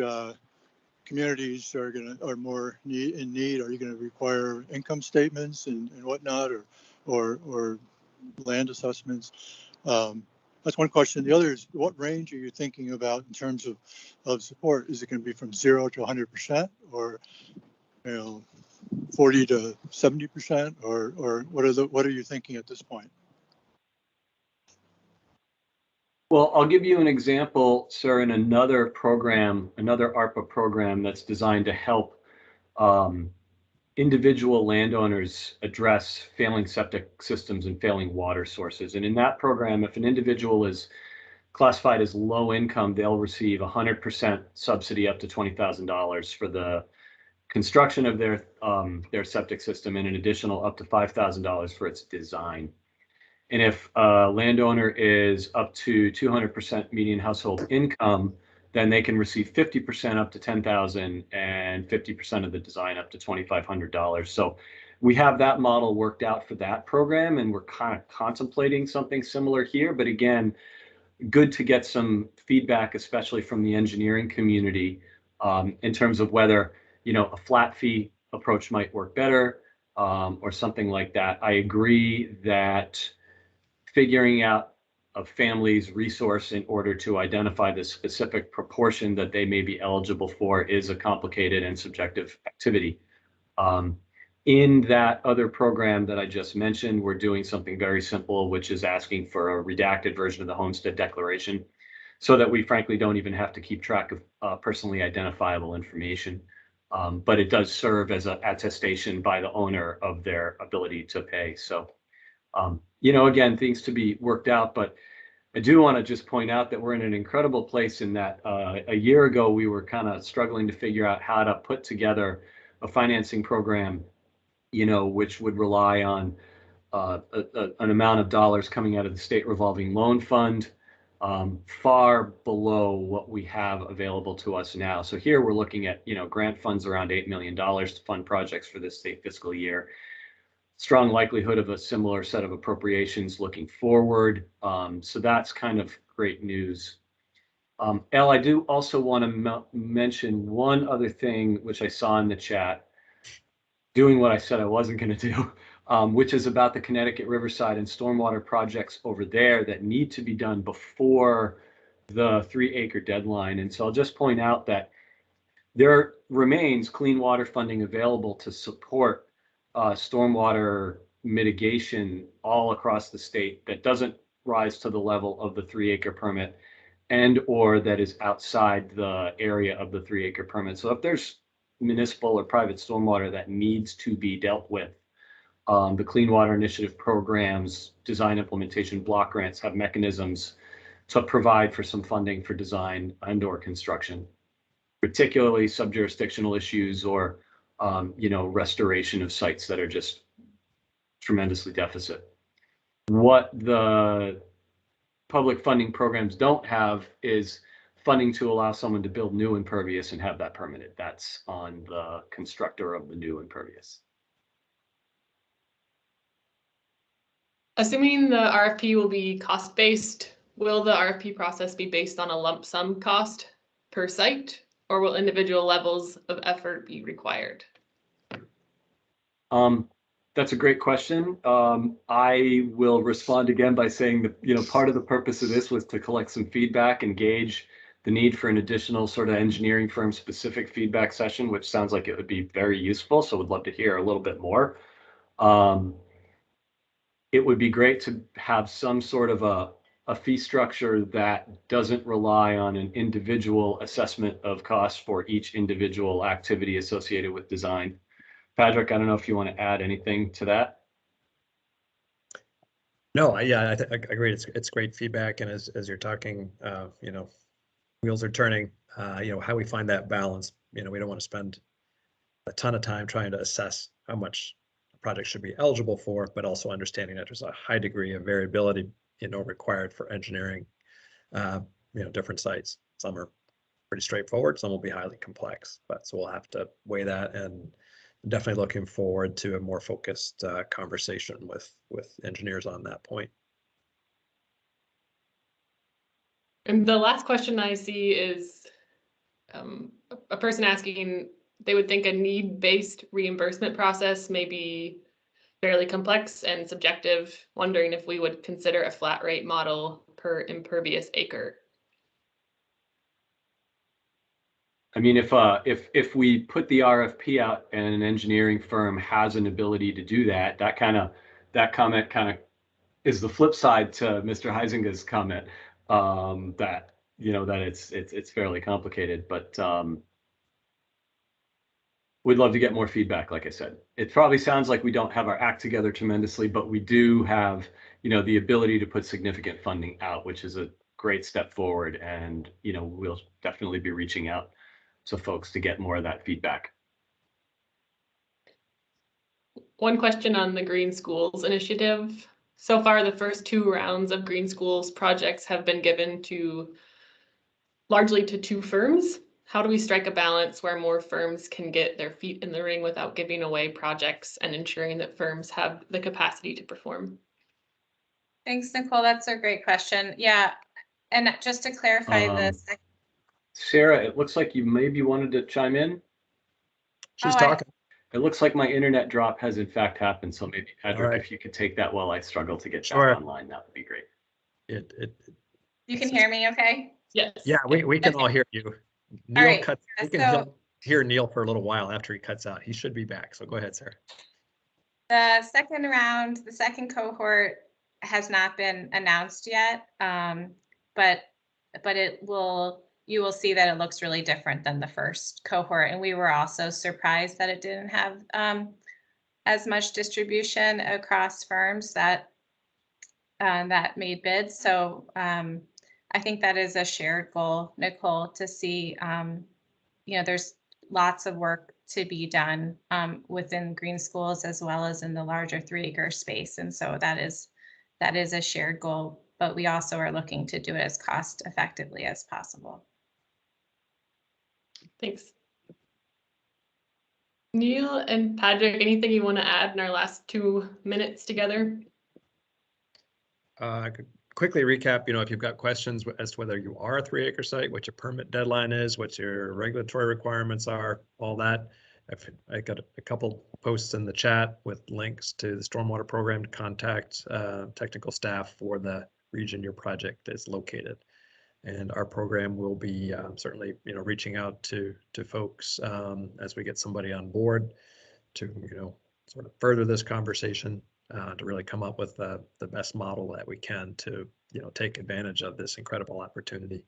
Speaker 6: communities are more in need? Are you going to require income statements and whatnot, or land assessments? That's one question. The other is, what range are you thinking about in terms of support? Is it going to be from 0 to 100%, or 40 to 70%, or what are you thinking at this point?
Speaker 1: Well, I'll give you an example, sir, in another program, another ARPA program that's designed to help individual landowners address failing septic systems and failing water sources. And in that program, if an individual is classified as low income, they'll receive 100% subsidy up to $20,000 for the construction of their septic system, and an additional up to $5,000 for its design. And if a landowner is up to 200% median household income, then they can receive 50% up to $10,000 and 50% of the design up to $2,500. So we have that model worked out for that program, and we're kind of contemplating something similar here. But again, good to get some feedback, especially from the engineering community, in terms of whether, a flat fee approach might work better, or something like that. I agree that figuring out a family's resource in order to identify the specific proportion that they may be eligible for is a complicated and subjective activity. In that other program that I just mentioned, we're doing something very simple, which is asking for a redacted version of the homestead declaration, so that we frankly don't even have to keep track of personally identifiable information. But it does serve as an attestation by the owner of their ability to pay. So again, things to be worked out, but I do want to just point out that we're in an incredible place in that a year ago, we were kind of struggling to figure out how to put together a financing program, which would rely on an amount of dollars coming out of the state revolving loan fund, far below what we have available to us now. So here we're looking at, grant funds around $8 million to fund projects for this state fiscal year. Strong likelihood of a similar set of appropriations looking forward. So that's kind of great news. Elle, I do also want to mention one other thing, which I saw in the chat, doing what I said I wasn't going to do, which is about the Connecticut Riverside and stormwater projects over there that need to be done before the 3-acre deadline. And so I'll just point out that there remains clean water funding available to support stormwater mitigation all across the state that doesn't rise to the level of the 3-acre permit, and or that is outside the area of the 3-acre permit. So if there's municipal or private stormwater that needs to be dealt with, the Clean Water Initiative programs, design implementation block grants have mechanisms to provide for some funding for design and or construction, particularly subjurisdictional issues or restoration of sites that are just tremendously deficit. What the public funding programs don't have is funding to allow someone to build new impervious and have that permitted. That's on the constructor of the new impervious.
Speaker 2: Assuming the RFP will be cost-based, will the RFP process be based on a lump sum cost per site, or will individual levels of effort be required?
Speaker 1: That's a great question. I will respond again by saying that, part of the purpose of this was to collect some feedback and gauge the need for an additional sort of engineering firm specific feedback session, which sounds like it would be very useful. So would love to hear a little bit more. It would be great to have some sort of a fee structure that doesn't rely on an individual assessment of costs for each individual activity associated with design. Padraic, I don't know if you want to add anything to that.
Speaker 3: No, I agree. It's great feedback, and as you're talking, wheels are turning. How we find that balance. We don't want to spend a ton of time trying to assess how much a project should be eligible for, but also understanding that there's a high degree of variability, required for engineering. Different sites. Some are pretty straightforward. Some will be highly complex. So we'll have to weigh that, and definitely looking forward to a more focused conversation with engineers on that point.
Speaker 2: And the last question I see is a person asking, they would think a need-based reimbursement process may be fairly complex and subjective, wondering if we would consider a flat rate model per impervious acre.
Speaker 1: I mean, if we put the RFP out and an engineering firm has an ability to do that, that comment kind of is the flip side to Mr. Heisinga's comment, that it's fairly complicated, but we'd love to get more feedback. Like I said, it probably sounds like we don't have our act together tremendously, but we do have the ability to put significant funding out, which is a great step forward, and we'll definitely be reaching out to folks to get more of that feedback.
Speaker 2: One question on the Green Schools initiative. So far, the first 2 rounds of Green Schools projects have been given largely to 2 firms. How do we strike a balance where more firms can get their feet in the ring without giving away projects and ensuring that firms have the capacity to perform?
Speaker 4: Thanks, Nicole. That's a great question. Yeah, and just to clarify this.
Speaker 1: Sarah, it looks like you maybe wanted to chime in.
Speaker 3: She's talking.
Speaker 1: It looks like my internet drop has in fact happened. So maybe Padraic, if you could take that while I struggle to get back online, that would be great.
Speaker 4: You can hear me okay?
Speaker 2: Yes.
Speaker 3: Yeah, we can all hear you. Neil
Speaker 4: right.
Speaker 3: We can hear Neil for a little while after he cuts out. He should be back. So go ahead, Sarah.
Speaker 4: The second round, the second cohort has not been announced yet, but you will see that it looks really different than the first cohort. And we were also surprised that it didn't have as much distribution across firms that made bids. So I think that is a shared goal, Nicole, to see, there's lots of work to be done within Green Schools as well as in the larger 3-acre space. And so that is a shared goal, but we also are looking to do it as cost effectively as possible.
Speaker 2: Thanks. Neil and Padraic, anything you want to add in our last 2 minutes together?
Speaker 3: I could quickly recap, if you've got questions as to whether you are a 3-acre site, what your permit deadline is, what your regulatory requirements are, all that. I got a couple posts in the chat with links to the stormwater program to contact technical staff for the region your project is located. And our program will be certainly, reaching out to folks as we get somebody on board to, sort of further this conversation to really come up with the best model that we can to, take advantage of this incredible opportunity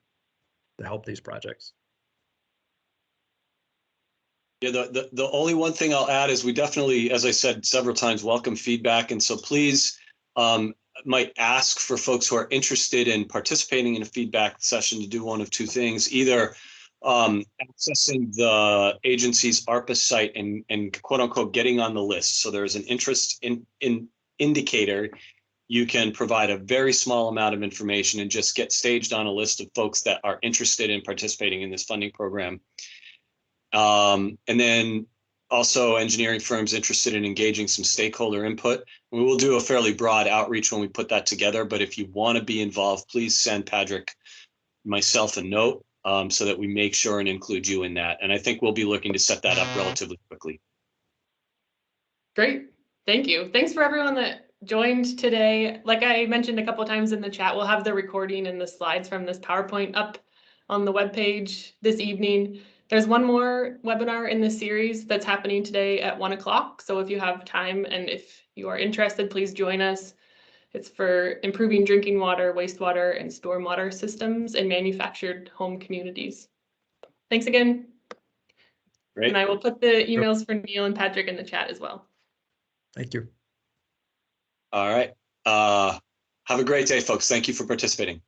Speaker 3: to help these projects.
Speaker 8: Yeah, the only one thing I'll add is we definitely, as I said several times, welcome feedback. And so please, might ask for folks who are interested in participating in a feedback session to do one of 2 things, either accessing the agency's ARPA site and quote unquote getting on the list. So there's an interest in indicator. You can provide a very small amount of information and just get staged on a list of folks that are interested in participating in this funding program. And then also engineering firms interested in engaging some stakeholder input. We will do a fairly broad outreach when we put that together, but if you want to be involved, please send Padraic, myself a note so that we make sure and include you in that. And I think we'll be looking to set that up relatively quickly.
Speaker 2: Great. Thank you. Thanks for everyone that joined today. Like I mentioned a couple of times in the chat, we'll have the recording and the slides from this PowerPoint up on the webpage this evening. There's one more webinar in this series that's happening today at 1 o'clock. So if you have time and if you are interested, please join us. It's for improving drinking water, wastewater, and stormwater systems in manufactured home communities. Thanks again.
Speaker 8: Great.
Speaker 2: And I will put the emails for Neil and Patrick in the chat as well.
Speaker 3: Thank you.
Speaker 8: All right. Have a great day, folks. Thank you for participating.